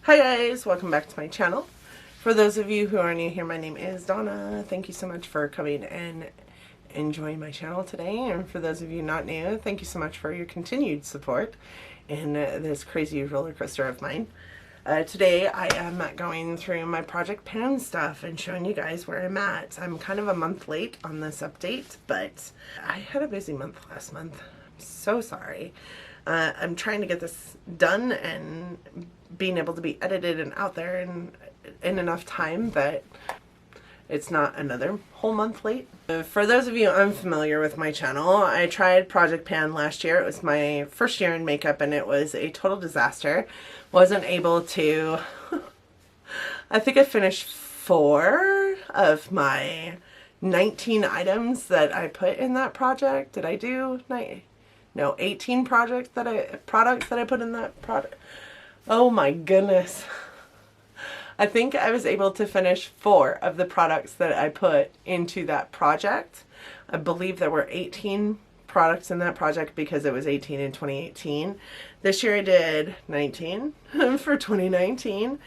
Hi guys, welcome back to my channel. For those of you who are new here, my name is Donna. Thank you so much for coming and enjoying my channel today. And for those of you not new, thank you so much for your continued support in this crazy roller coaster of mine. Today I am going through my Project Pan stuff and showing you guys where I'm at. I'm kind of a month late on this update, but I had a busy month last month. I'm so sorry. I'm trying to get this done and being able to be edited and out there in enough time that it's not another whole month late. For those of you unfamiliar with my channel, I tried Project Pan last year. It was my first year in makeup and it was a total disaster. Wasn't able to, I think I finished 4 of my 19 items that I put in that project. Did I do 18 products that I put in that product? Oh my goodness. I think I was able to finish 4 of the products that I put into that project. I believe there were 18 products in that project because it was 18 in 2018. This year I did 19 for 2019.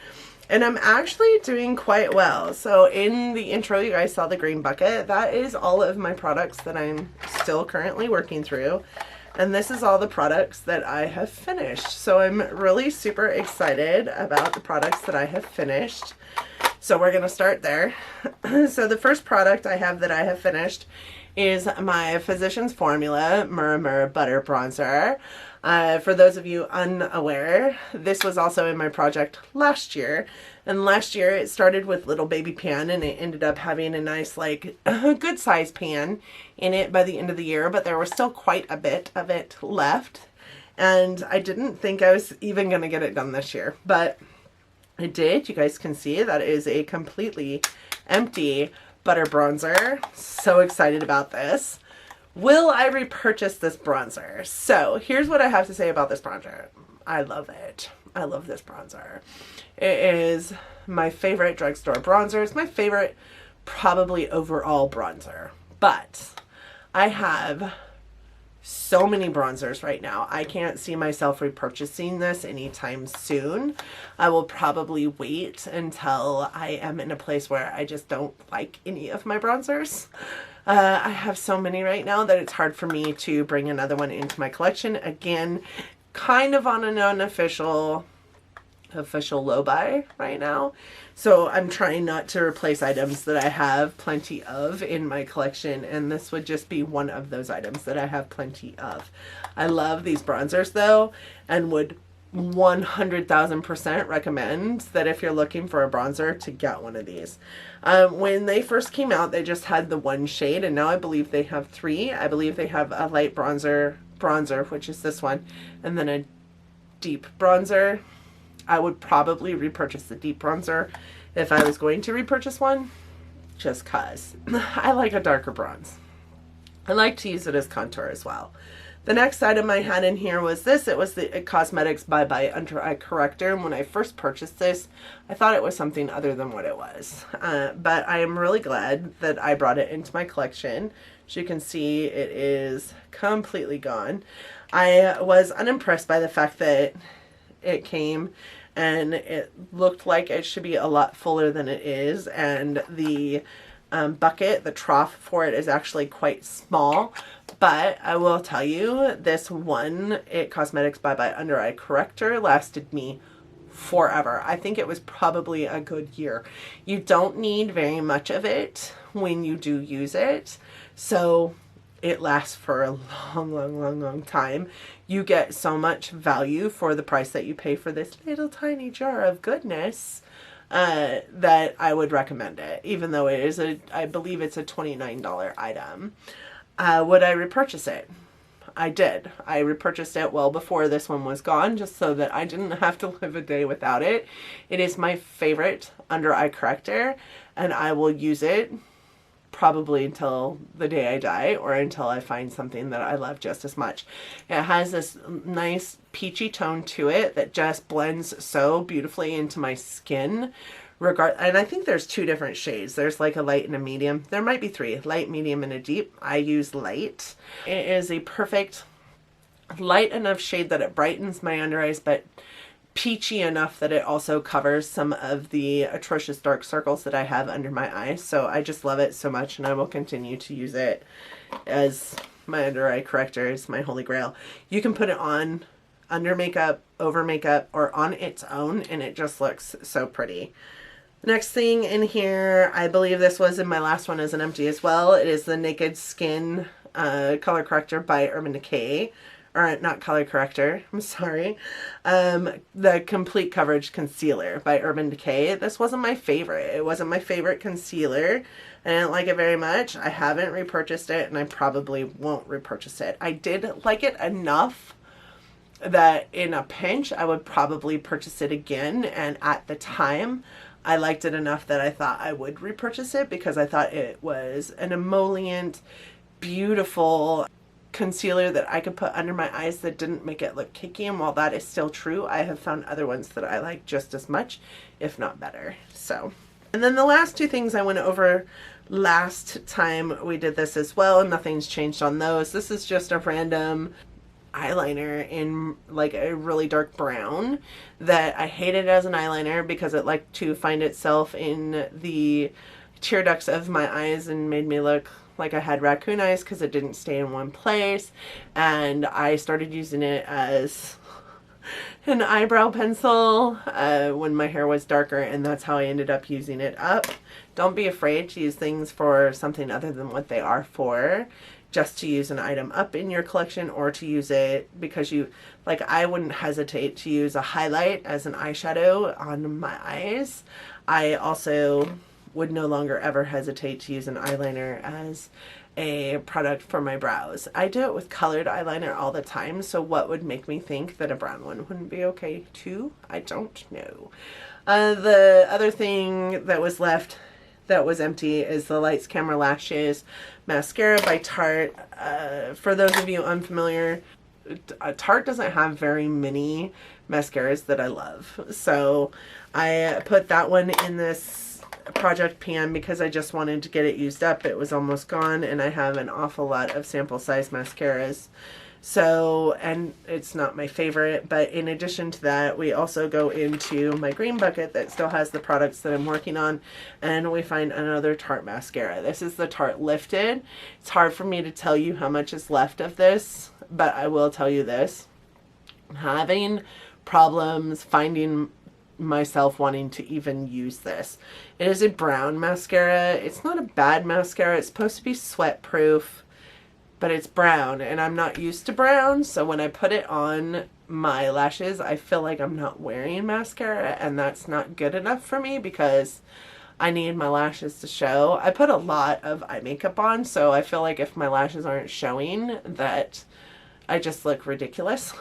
And I'm actually doing quite well. So in the intro, you guys saw the green bucket. That is all of my products that I'm still currently working through. And this is all the products that I have finished. So I'm really super excited about the products that I have finished. So we're going to start there. So the first product I have finished is my Physicians Formula Murmur Butter Bronzer. For those of you unaware, this was also in my project last year. And last year it started with little baby pan and it ended up having a nice, like, good size pan in it by the end of the year, but there was still quite a bit of it left. And I didn't think I was even going to get it done this year, but I did. You guys can see that is a completely empty butter bronzer. So excited about this. Will I repurchase this bronzer? So here's what I have to say about this bronzer. I love it. I love this bronzer. It is my favorite drugstore bronzer. It's my favorite probably overall bronzer. But I have so many bronzers right now. I can't see myself repurchasing this anytime soon. I will probably wait until I am in a place where I just don't like any of my bronzers. I have so many right now that it's hard for me to bring another one into my collection. Again, kind of on an unofficial low buy right now. So I'm trying not to replace items that I have plenty of in my collection, and this would just be one of those items that I have plenty of. I love these bronzers though, and would 100,000% recommend that if you're looking for a bronzer to get one of these. When they first came out, they just had the 1 shade, and now I believe they have 3. I believe they have a light bronzer, which is this one, and then a deep bronzer. I would probably repurchase the deep bronzer if I was going to repurchase one, just cause I like a darker bronze. I like to use it as contour as well. The next item I had in here was this. It was the Cosmetics Bye Bye Under Eye Corrector. And when I first purchased this, I thought it was something other than what it was. But I am really glad that I brought it into my collection. As you can see, it is completely gone. I was unimpressed by the fact that it came and it looked like it should be a lot fuller than it is. And the bucket, the trough for it, is actually quite small. But I will tell you, this one It Cosmetics Bye Bye Under Eye Corrector lasted me forever. I think it was probably a good year. You don't need very much of it when you do use it, so it lasts for a long time. You get so much value for the price that you pay for this little tiny jar of goodness that I would recommend it, even though it is I believe it's a $29 item. Would I repurchase it? I did. I repurchased it well before this one was gone, just so that I didn't have to live a day without it. It is my favorite under eye corrector, and I will use it probably until the day I die, or until I find something that I love just as much. It has this nice peachy tone to it that just blends so beautifully into my skin. And I think there's 2 different shades. There's like a light and a medium. There might be 3, light, medium, and a deep. I use light. It is a perfect light enough shade that it brightens my under eyes, but peachy enough that it also covers some of the atrocious dark circles that I have under my eyes. So I just love it so much, and I will continue to use it as my under eye corrector. Is my holy grail. You can put it on under makeup, over makeup, or on its own, and it just looks so pretty. Next thing in here, I believe this was in my last one as an empty as well. It is the Naked Skin Color Corrector by Urban Decay. Or not Color Corrector, I'm sorry. The Complete Coverage Concealer by Urban Decay. This wasn't my favorite. It wasn't my favorite concealer. I didn't like it very much. I haven't repurchased it, and I probably won't repurchase it. I did like it enough that in a pinch, I would probably purchase it again. And at the time, I liked it enough that I thought I would repurchase it because I thought it was an emollient, beautiful concealer that I could put under my eyes that didn't make it look cakey. And while that is still true, I have found other ones that I like just as much, if not better. So, and then the last two things I went over last time we did this as well. Nothing's changed on those. This is just a random eyeliner in like a really dark brown that I hated as an eyeliner because it liked to find itself in the tear ducts of my eyes and made me look like I had raccoon eyes because it didn't stay in one place. And I started using it as an eyebrow pencil when my hair was darker, and that's how I ended up using it up. Don't be afraid to use things for something other than what they are for. Just to use an item up in your collection, or to use it because you, like, I wouldn't hesitate to use a highlight as an eyeshadow on my eyes. I also would no longer ever hesitate to use an eyeliner as a product for my brows. I do it with colored eyeliner all the time, so what would make me think that a brown one wouldn't be okay too? I don't know. The other thing that was left that was empty is the Lights Camera Lashes Mascara by Tarte. For those of you unfamiliar, Tarte doesn't have very many mascaras that I love. So I put that one in this Project PM because I just wanted to get it used up. It was almost gone, and I have an awful lot of sample size mascaras. So, and it's not my favorite, but in addition to that, we also go into my green bucket that still has the products that I'm working on, and we find another Tarte mascara. This is the Tarte Lifted. It's hard for me to tell you how much is left of this, but I will tell you this. I'm having problems finding myself wanting to even use this. It is a brown mascara. It's not a bad mascara. It's supposed to be sweat proof, but it's brown, and I'm not used to brown, so when I put it on my lashes, I feel like I'm not wearing mascara, and that's not good enough for me because I need my lashes to show. I put a lot of eye makeup on, so I feel like if my lashes aren't showing, that I just look ridiculous.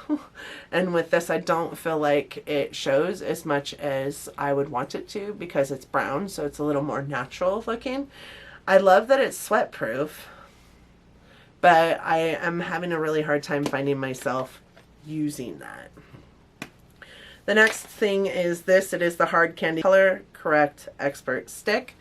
And with this, I don't feel like it shows as much as I would want it to because it's brown, so it's a little more natural looking. I love that it's sweat proof, but I am having a really hard time finding myself using that. The next thing is this. It is the Hard Candy Color Correct Expert Stick.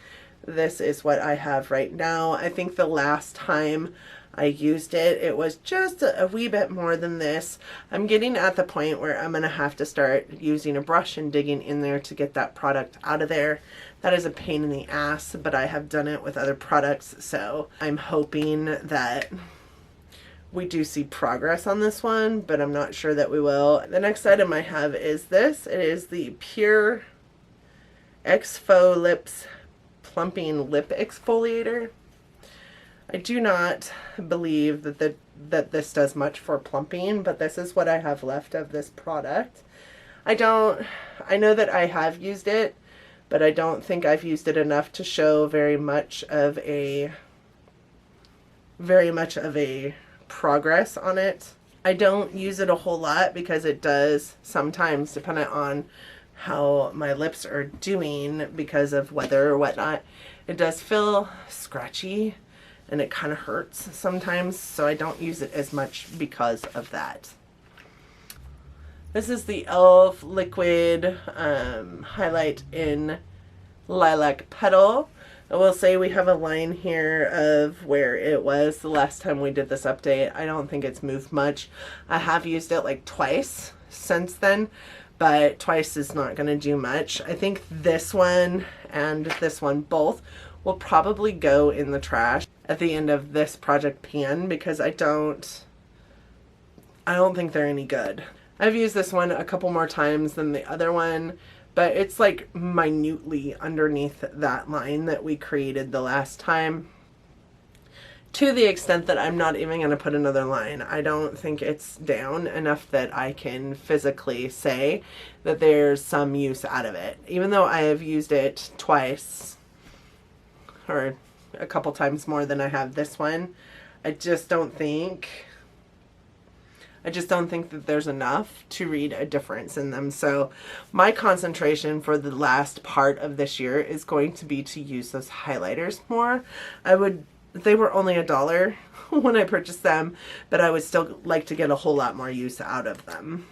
This is what I have right now. I think the last time I used it, it was just a wee bit more than this. I'm getting at the point where I'm going to have to start using a brush and digging in there to get that product out of there. That is a pain in the ass, but I have done it with other products, so I'm hoping that we do see progress on this one, but I'm not sure that we will. The next item I have is this. It is the Pure Exfo Lips Plumping Lip Exfoliator. I do not believe that this does much for plumping, but this is what I have left of this product. I know that I have used it, but I don't think I've used it enough to show very much of a progress on it. I don't use it a whole lot because it does sometimes, depending on how my lips are doing because of weather or whatnot, it does feel scratchy and it kind of hurts sometimes, so I don't use it as much because of that. This is the e.l.f. Liquid Highlight in Lilac Petal. I will say we have a line here of where it was the last time we did this update. I don't think it's moved much. I have used it like twice since then, but twice is not going to do much. I think this one and this one both will probably go in the trash at the end of this project pan because I don't think they're any good. I've used this one a couple more times than the other one, but it's like minutely underneath that line that we created the last time, to the extent that I'm not even going to put another line. I don't think it's down enough that I can physically say that there's some use out of it. Even though I have used it twice, or a couple times more than I have this one, I just don't think that there's enough to read a difference in them. So my concentration for the last part of this year is going to be to use those highlighters more. They were only $1 when I purchased them, but I would still like to get a whole lot more use out of them.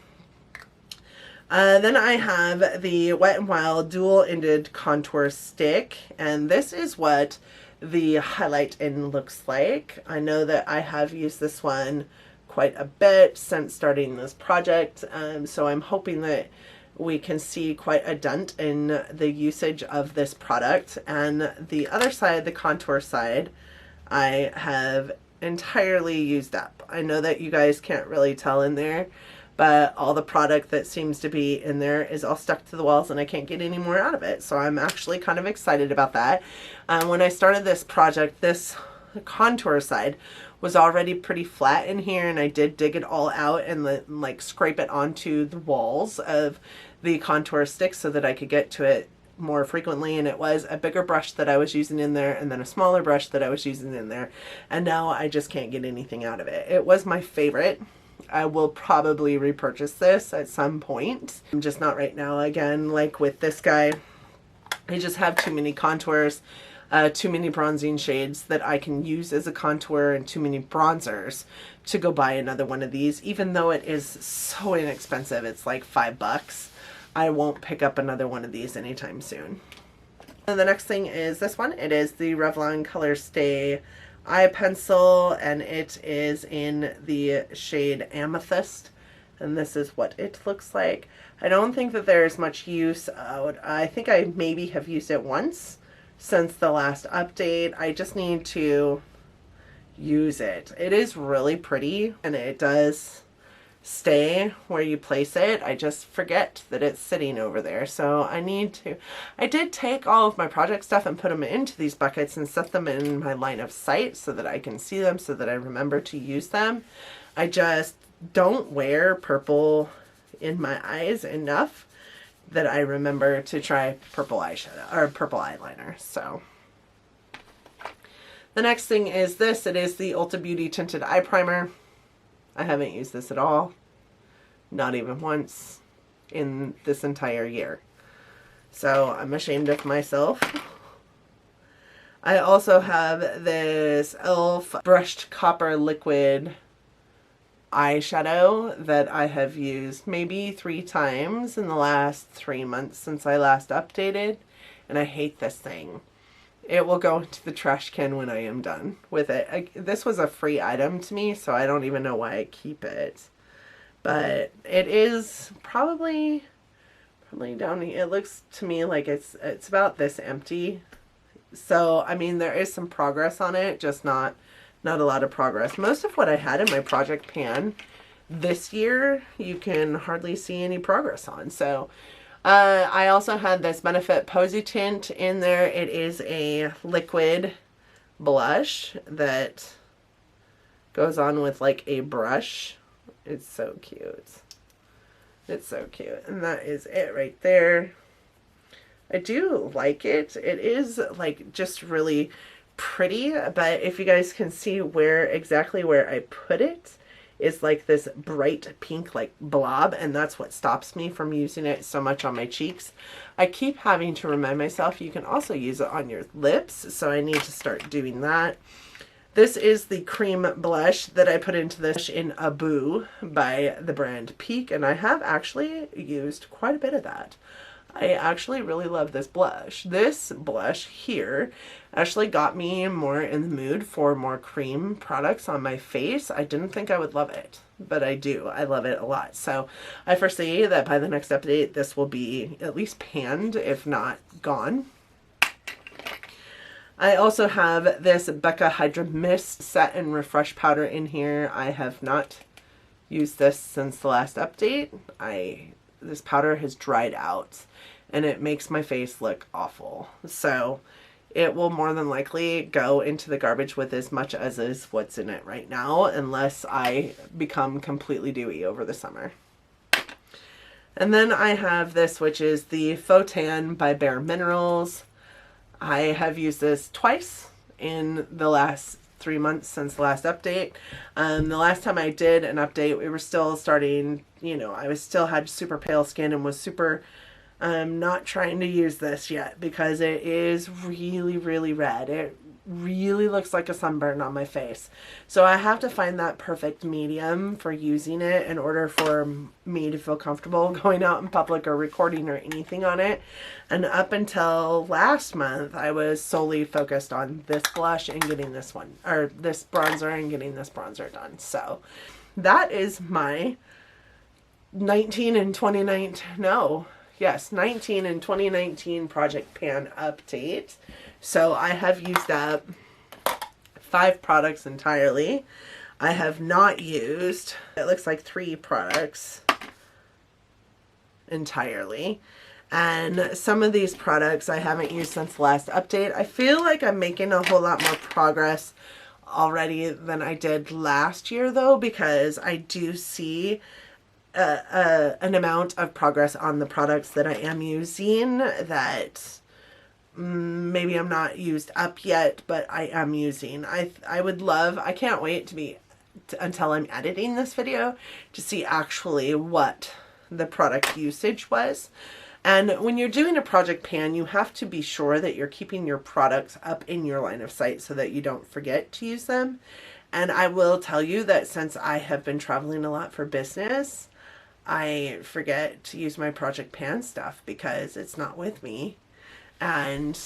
Then I have the Wet n Wild dual-ended contour stick, and this is what the highlight in looks like. I know that I have used this one quite a bit since starting this project, so I'm hoping that we can see quite a dent in the usage of this product. And the other side, the contour side, I have entirely used up. I know that you guys can't really tell in there, but all the product that seems to be in there is all stuck to the walls and I can't get any more out of it. So I'm actually kind of excited about that. When I started this project, this contour side was already pretty flat in here, and I did dig it all out and like scrape it onto the walls of the contour stick so that I could get to it more frequently. And it was a bigger brush that I was using in there, and then a smaller brush that I was using in there, and now I just can't get anything out of it. It was my favorite. I will probably repurchase this at some point. I'm just not right now. Again, like with this guy, I just have too many contours, too many bronzing shades that I can use as a contour, and too many bronzers to go buy another one of these. Even though it is so inexpensive, it's like $5. I won't pick up another one of these anytime soon. And the next thing is this one. It is the Revlon Colorstay Eye Pencil, and it is in the shade Amethyst, and this is what it looks like. I don't think that there's much use out. I think I maybe have used it once since the last update. I just need to use it. It is really pretty, and it does stay where you place it. I just forget that it's sitting over there, so I need to. I did take all of my project stuff and put them into these buckets and set them in my line of sight so that I can see them, so that I remember to use them. I just don't wear purple in my eyes enough that I remember to try purple eyeshadow or purple eyeliner. So the next thing is this. It is the Ulta Beauty Tinted Eye Primer. I haven't used this at all, not even once in this entire year. So I'm ashamed of myself. I also have this e.l.f. Brushed Copper Liquid eyeshadow that I have used maybe 3 times in the last 3 months since I last updated, and I hate this thing. It will go into the trash can when I am done with it. This was a free item to me, so I don't even know why I keep it. But it is probably down here. It looks to me like it's about this empty. So, I mean, there is some progress on it, just not a lot of progress. Most of what I had in my project pan this year, you can hardly see any progress on. So, I also had this Benefit Posy Tint in there. It is a liquid blush that goes on with like a brush. It's so cute. It's so cute. And that is it right there. I do like it. It is like just really pretty, but if you guys can see exactly where I put it, is like this bright pink like blob, and that's what stops me from using it so much on my cheeks. I keep having to remind myself you can also use it on your lips, so I need to start doing that. This is the cream blush that I put into this in Abu by the brand Peak, and I have actually used quite a bit of that. I actually really love this blush. This blush here actually got me more in the mood for more cream products on my face. I didn't think I would love it. but I do. I love it a lot. So I foresee that by the next update, this will be at least panned, if not gone. I also have this Becca Hydra Mist Set and Refresh Powder in here. I have not used this since the last update. This powder has dried out and it makes my face look awful. So it will more than likely go into the garbage with as much as is what's in it right now, unless I become completely dewy over the summer. And then I have this, which is the Faux Tan by Bare Minerals. I have used this twice in the last 3 months since the last update. The last time I did an update, we were still starting, you know, I still had super pale skin and was super not trying to use this yet because it is really, really red. It really looks like a sunburn on my face. So I have to find that perfect medium for using it in order for me to feel comfortable going out in public or recording or anything on it. And up until last month, I was solely focused on this blush and getting this one, or this bronzer and getting this bronzer done. So that is my 19 and 2019 Project Pan update. So I have used up 5 products entirely. I have not used, it looks like 3 products entirely. And some of these products I haven't used since the last update. I feel like I'm making a whole lot more progress already than I did last year though, because I do see an amount of progress on the products that I am using that maybe I'm not used up yet, but I am using. I would love, I can't wait until I'm editing this video to see actually what the product usage was. And when you're doing a project pan, you have to be sure that you're keeping your products up in your line of sight so that you don't forget to use them. And I will tell you that since I have been traveling a lot for business, I forget to use my project pan stuff because it's not with me. And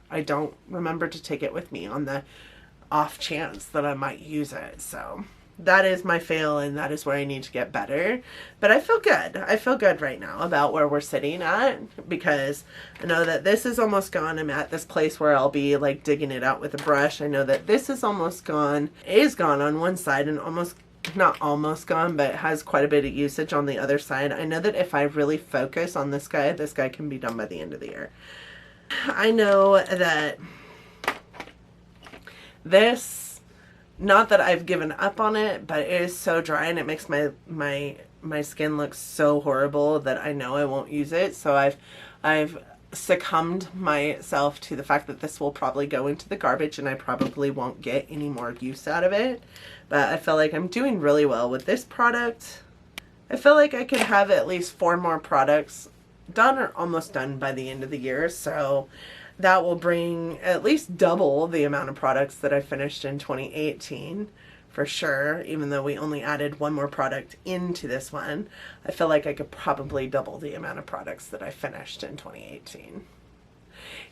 I don't remember to take it with me on the off chance that I might use it. So that is my fail and that is where I need to get better. But I feel good. I feel good right now about where we're sitting at because I know that this is almost gone. I'm at this place where I'll be like digging it out with a brush. I know that this is almost gone, is gone on one side and not almost gone, but has quite a bit of usage on the other side. I know that if I really focus on this guy can be done by the end of the year. I know that this, not that I've given up on it, but it is so dry and it makes my skin look so horrible that I know I won't use it. So I've succumbed myself to the fact that this will probably go into the garbage and I probably won't get any more use out of it. But I feel like I'm doing really well with this product. I feel like I could have at least 4 more products done or almost done by the end of the year. So that will bring at least double the amount of products that I finished in 2018 for sure. Even though we only added 1 more product into this one, I feel like I could probably double the amount of products that I finished in 2018.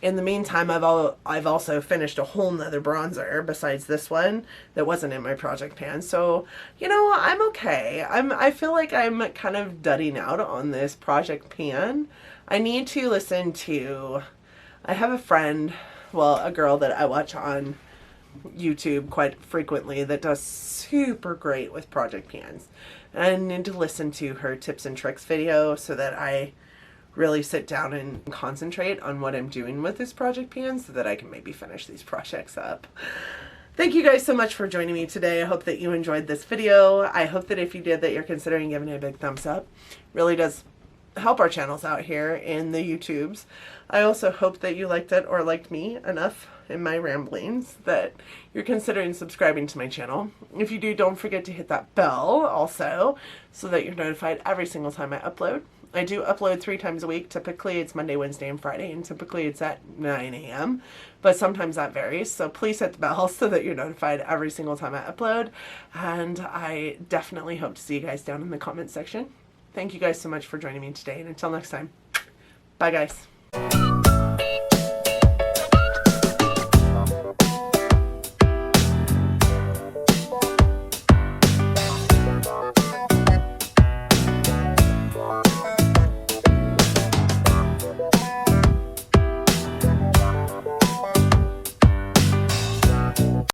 In the meantime, I've also finished a whole nother bronzer besides this one that wasn't in my project pan. So, you know, I'm okay. I feel like I'm kind of dudding out on this project pan. I need to listen to, I have a friend, well, a girl that I watch on YouTube quite frequently that does super great with project pans. And I need to listen to her tips and tricks video so that I really sit down and concentrate on what I'm doing with this project pan so that I can maybe finish these projects up. Thank you guys so much for joining me today. I hope that you enjoyed this video. I hope that if you did that you're considering giving it a big thumbs up. It really does help our channels out here in the YouTubes. I also hope that you liked it or liked me enough in my ramblings that you're considering subscribing to my channel. If you do, don't forget to hit that bell also so that you're notified every single time I upload. I do upload 3 times a week. Typically it's Monday, Wednesday, and Friday, and typically it's at 9 a.m. But sometimes that varies, so please hit the bell so that you're notified every single time I upload. And I definitely hope to see you guys down in the comment section. Thank you guys so much for joining me today, and until next time, bye guys.